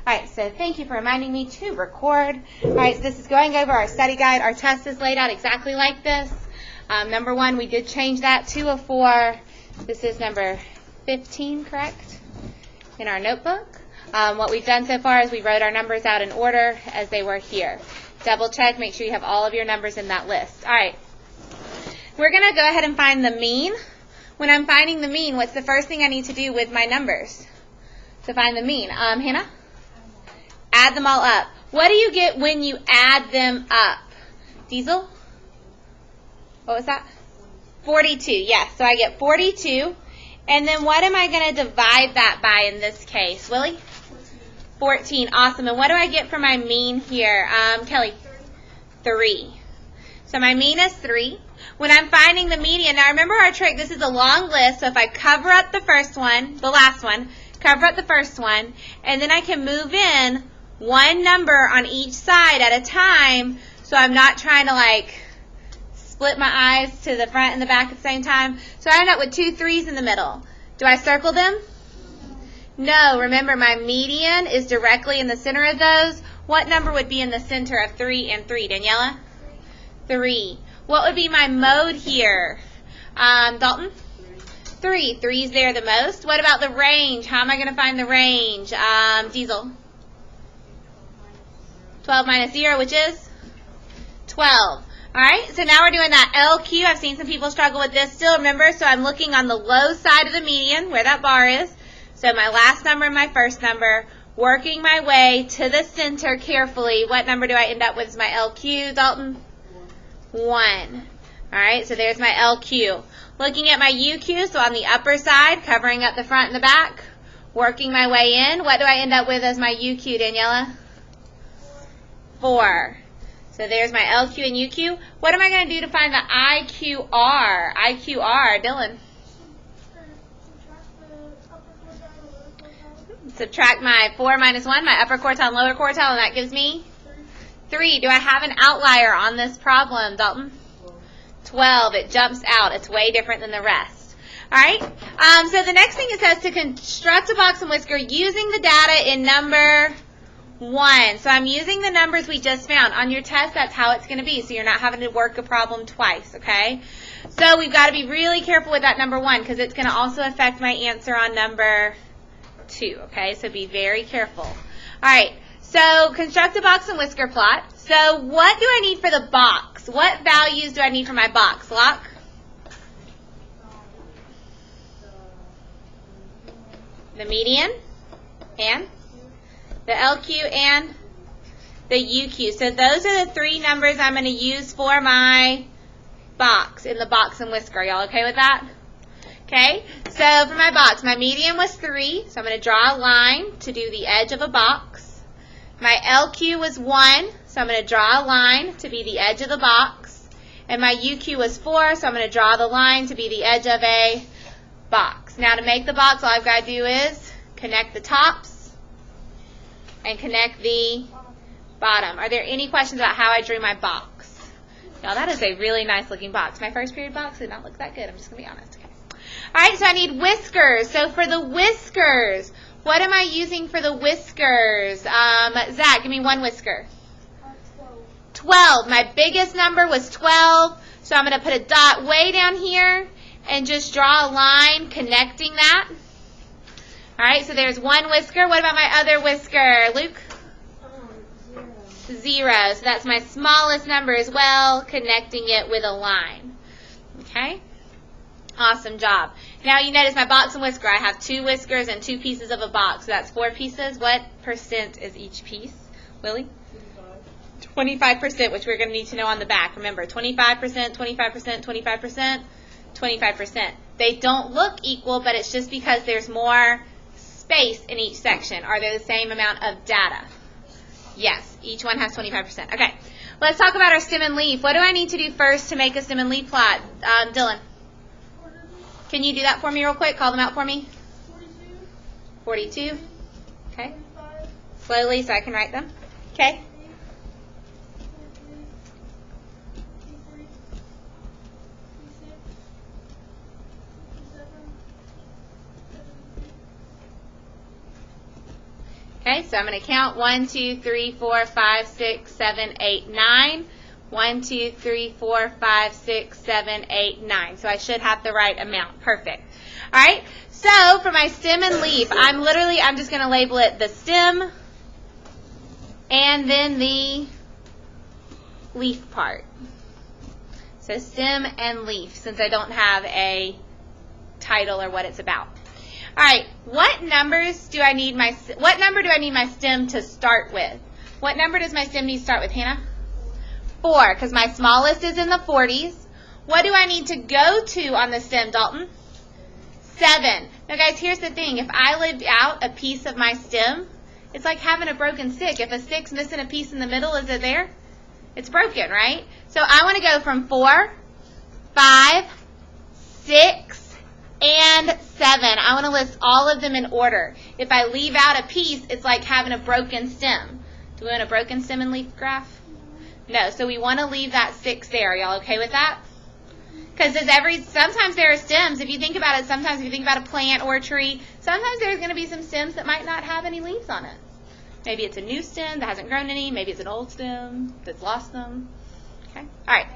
All right, so thank you for reminding me to record. All right, so this is going over our study guide. Our test is laid out exactly like this. Number 1, we did change that to a 4. This is number 15, correct, in our notebook. What we've done so far is we wrote our numbers out in order as they were here. Double check, make sure you have all of your numbers in that list. All right, we're going to go ahead and find the mean. When I'm finding the mean, what's the first thing I need to do with my numbers to find the mean? Hannah? Add them all up. What do you get when you add them up? Diesel? What was that? 42, yes. So I get 42. And then what am I going to divide that by in this case? Willie? 14. Awesome. And what do I get for my mean here? Kelly? 3. So my mean is 3. When I'm finding the median, now remember our trick, this is a long list, so if I cover up the first one, the last one, cover up the first one, and then I can move in one number on each side at a time, so I'm not trying to split my eyes to the front and the back at the same time. So I end up with 2 3s in the middle. Do I circle them? No. Remember, my median is directly in the center of those. What number would be in the center of 3 and 3, Daniela? 3. What would be my mode here? Dalton? 3. 3's there the most. What about the range? How am I going to find the range? Diesel? 12 minus 0, which is 12. All right, so now we're doing that LQ. I've seen some people struggle with this still, remember? So I'm looking on the low side of the median, where that bar is. So my last number and my first number, working my way to the center carefully. What number do I end up with as my LQ, Dalton? 1. All right, so there's my LQ. Looking at my UQ, so on the upper side, covering up the front and the back, working my way in. What do I end up with as my UQ, Daniela? 4. So there's my LQ and UQ. What am I going to do to find the IQR? IQR, Dylan. Subtract my 4 minus 1, my upper quartile and lower quartile, and that gives me 3. Do I have an outlier on this problem, Dalton? 12. It jumps out. It's way different than the rest. All right. So the next thing it says to construct a box and whisker using the data in number 1. So I'm using the numbers we just found. On your test, that's how it's going to be. So you're not having to work a problem twice, okay? So we've got to be really careful with that number 1 because it's going to also affect my answer on number 2, okay? So be very careful. All right. So construct a box and whisker plot. So what do I need for the box? What values do I need for my box? Locke? The median and the LQ and the UQ. So those are the 3 numbers I'm going to use for my box in the box and whisker. Y'all okay with that? Okay. So for my box, my median was 3. So I'm going to draw a line to do the edge of a box. My LQ was 1. So I'm going to draw a line to be the edge of the box. And my UQ was 4. So I'm going to draw the line to be the edge of a box. Now to make the box, all I've got to do is connect the tops and connect the bottom. Are there any questions about how I drew my box? Now that is a really nice looking box. My first period box did not look that good. I'm just going to be honest. Okay. All right, so I need whiskers. So for the whiskers, what am I using for the whiskers? Zach, give me one whisker. 12. My biggest number was 12. So I'm going to put a dot way down here and just draw a line connecting that. All right, so there's one whisker. What about my other whisker? Luke? 0. So that's my smallest number as well, connecting it with a line. Okay? Awesome job. Now you notice my box and whisker. I have 2 whiskers and 2 pieces of a box. So that's 4 pieces. What percent is each piece? Willie? 25%, which we're going to need to know on the back. Remember, 25%, 25%, 25%, 25%. They don't look equal, but it's just because there's more space in each section. Are they the same amount of data? Yes, each one has 25%. Okay, let's talk about our stem and leaf. What do I need to do first to make a stem and leaf plot? Dylan, can you do that for me real quick? Call them out for me. 42. Okay. Slowly so I can write them. Okay. Okay, so I'm going to count 1, 2, 3, 4, 5, 6, 7, 8, 9. 1, 2, 3, 4, 5, 6, 7, 8, 9. So I should have the right amount. Perfect. All right, so for my stem and leaf, I'm just going to label it the stem and then the leaf part. So stem and leaf, since I don't have a title or what it's about. All right, what number do I need my stem to start with? What number does my stem need to start with, Hannah? 4, because my smallest is in the 40s. What do I need to go to on the stem, Dalton? 7. Now, guys, here's the thing. If I lived out a piece of my stem, it's like having a broken stick. If a stick's missing a piece in the middle, is it there? It's broken, right? So I want to go from 4, 5, 6, and 7. I want to list all of them in order. If I leave out a piece, it's like having a broken stem. Do we want a broken stem and leaf graph? No, so we want to leave that 6 there. Are y'all okay with that? Because sometimes there are stems. If you think about it, sometimes if you think about a plant or a tree, sometimes there's going to be some stems that might not have any leaves on it. Maybe it's a new stem that hasn't grown any. Maybe it's an old stem that's lost them. Okay? All right.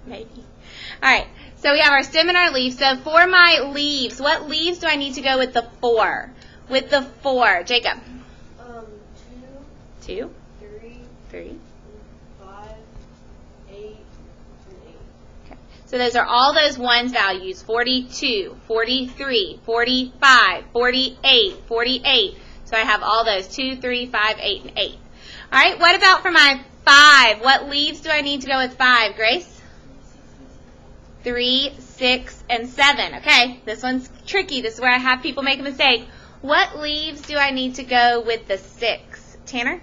Maybe. All right. So we have our stem and our leaf. So for my leaves, what leaves do I need to go with the 4? With the 4. Jacob. 2. 3. 5, 8, and 8. Okay. So those are all those ones values. 42, 43, 45, 48, 48. So I have all those 2, 3, 5, 8, and 8. All right, what about for my 5? What leaves do I need to go with 5, Grace? 3, 6, and 7. Okay, this one's tricky. This is where I have people make a mistake. What leaves do I need to go with the 6? Tanner?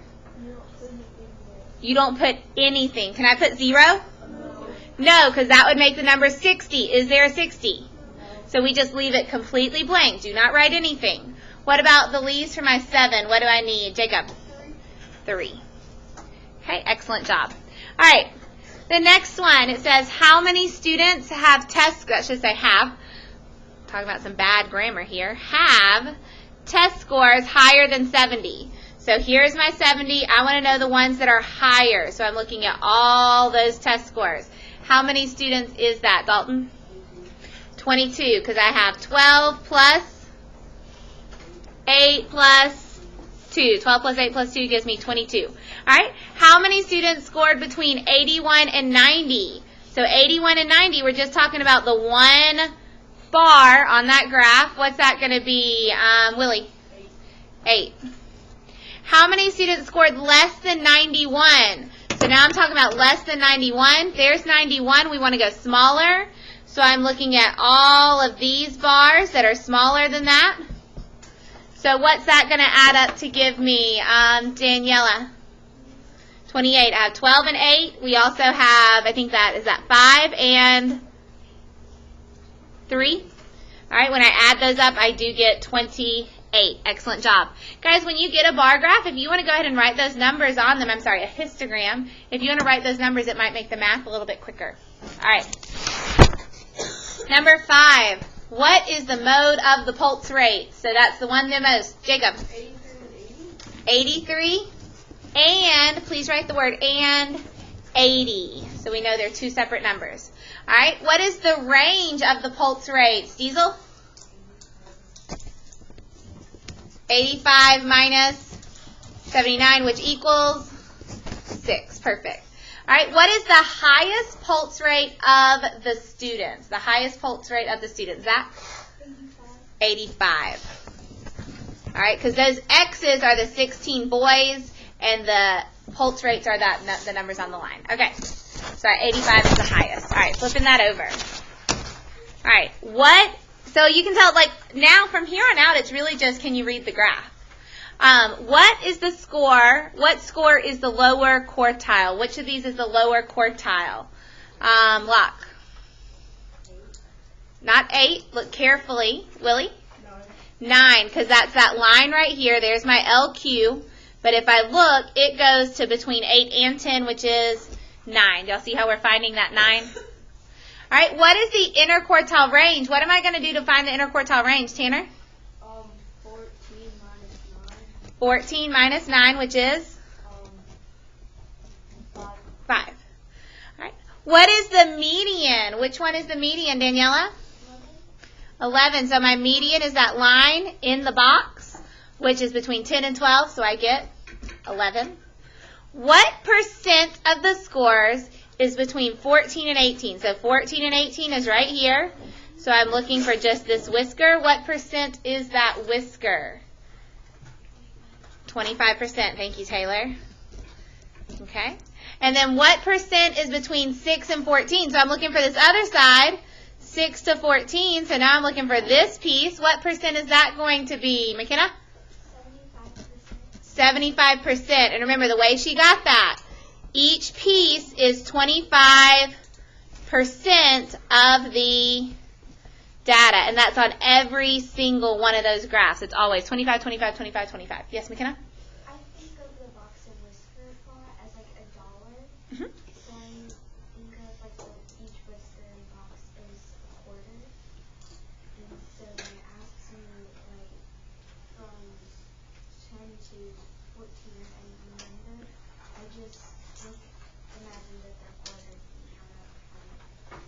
You don't put anything. Can I put 0? No, because that would make the number 60. Is there a 60? So we just leave it completely blank. Do not write anything. What about the leaves for my 7? What do I need? Jacob? 3. Okay, excellent job. All right, the next one, it says how many students have that should say have. Talking about some bad grammar here. Have test scores higher than 70. So here's my 70. I want to know the ones that are higher. So I'm looking at all those test scores. How many students is that, Dalton? 22, because I have 12 plus 8 plus 2. 12 plus 8 plus 2 gives me 22. All right. How many students scored between 81 and 90? So 81 and 90, we're just talking about the one bar on that graph. What's that going to be, Willie? 8. How many students scored less than 91? So now I'm talking about less than 91. There's 91. We want to go smaller. So I'm looking at all of these bars that are smaller than that. So what's that going to add up to give me, Daniela? 28. I have 12 and 8. We also have, I think is that 5 and 3? All right, when I add those up, I do get 28. Excellent job. Guys, when you get a bar graph, if you want to go ahead and write those numbers on them, a histogram, if you want to write those numbers, it might make the math a little bit quicker. All right. Number 5. What is the mode of the pulse rate? So that's the one the most. Jacob. 83. And, please write the word and 80. So we know they're two separate numbers. All right. What is the range of the pulse rate? Diesel? 85 minus 79, which equals 6. Perfect. All right, what is the highest pulse rate of the students? The highest pulse rate of the students. Zach? 85. All right, because those X's are the 16 boys, and the pulse rates are the numbers on the line. Okay, so 85 is the highest. All right, flipping that over. All right, so you can tell, now from here on out, it's really just, can you read the graph? What is the score? What score is the lower quartile? Which of these is the lower quartile? Locke. Not 8. Look carefully. Willie? 9, because that's that line right here. There's my LQ. But if I look, it goes to between 8 and 10, which is 9. Y'all see how we're finding that 9? All right, what is the interquartile range? What am I going to do to find the interquartile range, Tanner? 14 minus 14 minus 9, which is? 5. All right. What is the median? Which one is the median, Daniela? 11. So my median is that line in the box, which is between 10 and 12, so I get 11. What percent of the scores is between 14 and 18? So 14 and 18 is right here. So I'm looking for just this whisker. What percent is that whisker? 25%. Thank you, Taylor. Okay. And then what percent is between 6 and 14? So I'm looking for this other side, 6 to 14. So now I'm looking for this piece. What percent is that going to be, McKenna? 75%. And remember the way she got that. Each piece is 25% of the data. And that's on every single one of those graphs. It's always 25, 25, 25, 25. Yes, McKenna? I think of the box and whisker plot as like $1. Mm-hmm. So I think of like each whisker in the box is a quarter. And so when it asks me like from 10 to 14 and remember, I just imagine that they're quarters and count up.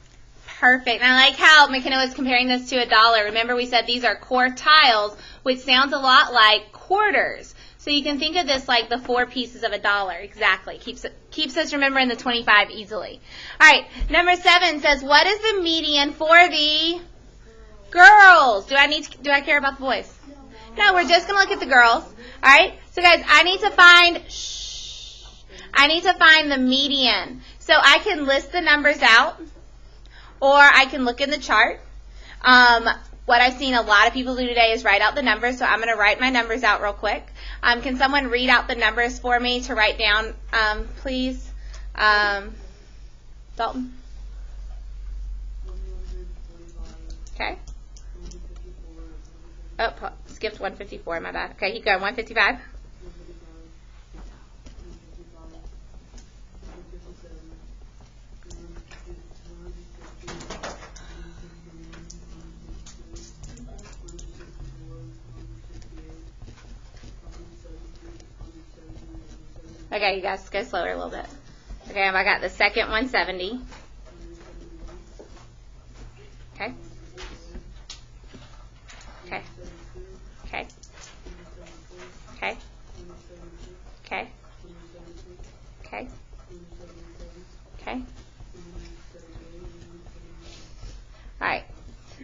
Perfect. And I like how McKenna was comparing this to $1. Remember we said these are quartiles, which sounds a lot like quarters. So you can think of this like the 4 pieces of $1. Exactly. Keeps us remembering the 25 easily. All right. Number 7 says, what is the median for the girls? Do I care about the boys? No, we're just going to look at the girls. All right. So guys, I need to find the median. So I can list the numbers out, or I can look in the chart. What I've seen a lot of people do today is write out the numbers, so I'm going to write my numbers out real quick. Can someone read out the numbers for me to write down, please? Dalton? Okay. Oh, skipped 154, my bad. Okay, keep going. 155. Okay, you guys go slower a little bit. Okay, I got the second 170. Okay. Okay. Okay. Okay. Okay. Okay. Okay. All right.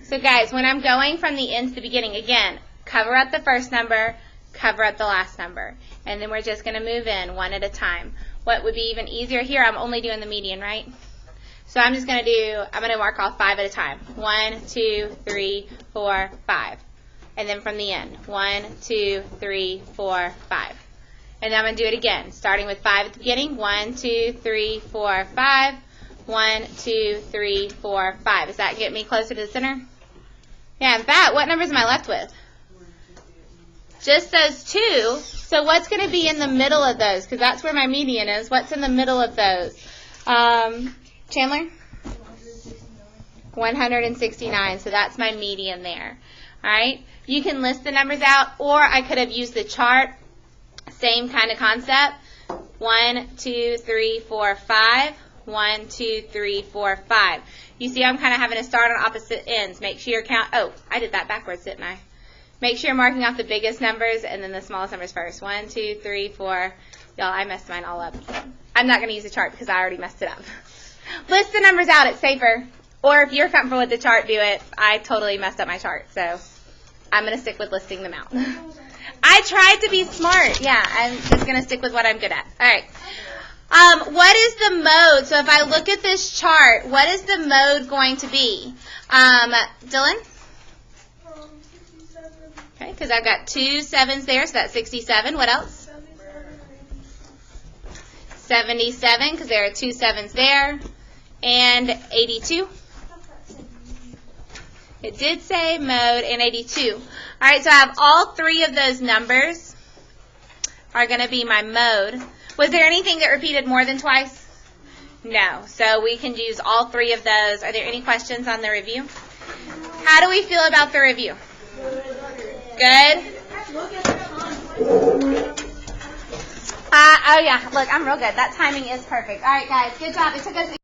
So guys, when I'm going from the end to the beginning, again, cover up the first number, cover up the last number. And then we're just going to move in one at a time. What would be even easier here, I'm only doing the median, right? So I'm going to mark off 5 at a time. 1, 2, 3, 4, 5. And then from the end, 1, 2, 3, 4, 5. And then I'm going to do it again, starting with 5 at the beginning. 1, 2, 3, 4, 5. 1, 2, 3, 4, 5. Does that get me closer to the center? Yeah, in fact, what numbers am I left with? Just those 2. So what's going to be in the middle of those? Because that's where my median is. What's in the middle of those? Chandler? 169. So that's my median there. All right. You can list the numbers out, or I could have used the chart. Same kind of concept. 1, 2, 3, 4, 5. 1, 2, 3, 4, 5. You see I'm kind of having to start on opposite ends. Make sure you're oh, I did that backwards, didn't I? Make sure you're marking off the biggest numbers and then the smallest numbers first. 1, 2, 3, 4. Y'all, I messed mine all up. I'm not going to use the chart because I already messed it up. List the numbers out. It's safer. Or if you're comfortable with the chart, do it. I totally messed up my chart, so I'm going to stick with listing them out. I tried to be smart. Yeah, I'm just going to stick with what I'm good at. All right. What is the mode? So if I look at this chart, what is the mode going to be? Dylan? 67. Okay, because I've got 2 7s there, so that's 67. What else? 77, because there are 2 7s there. And 82. It did say mode and 82. All right, so I have all 3 of those numbers are going to be my mode. Was there anything that repeated more than twice? No. So we can use all 3 of those. Are there any questions on the review? How do we feel about the review? Good? Oh yeah, look, I'm real good. That timing is perfect. All right, guys, good job. It took us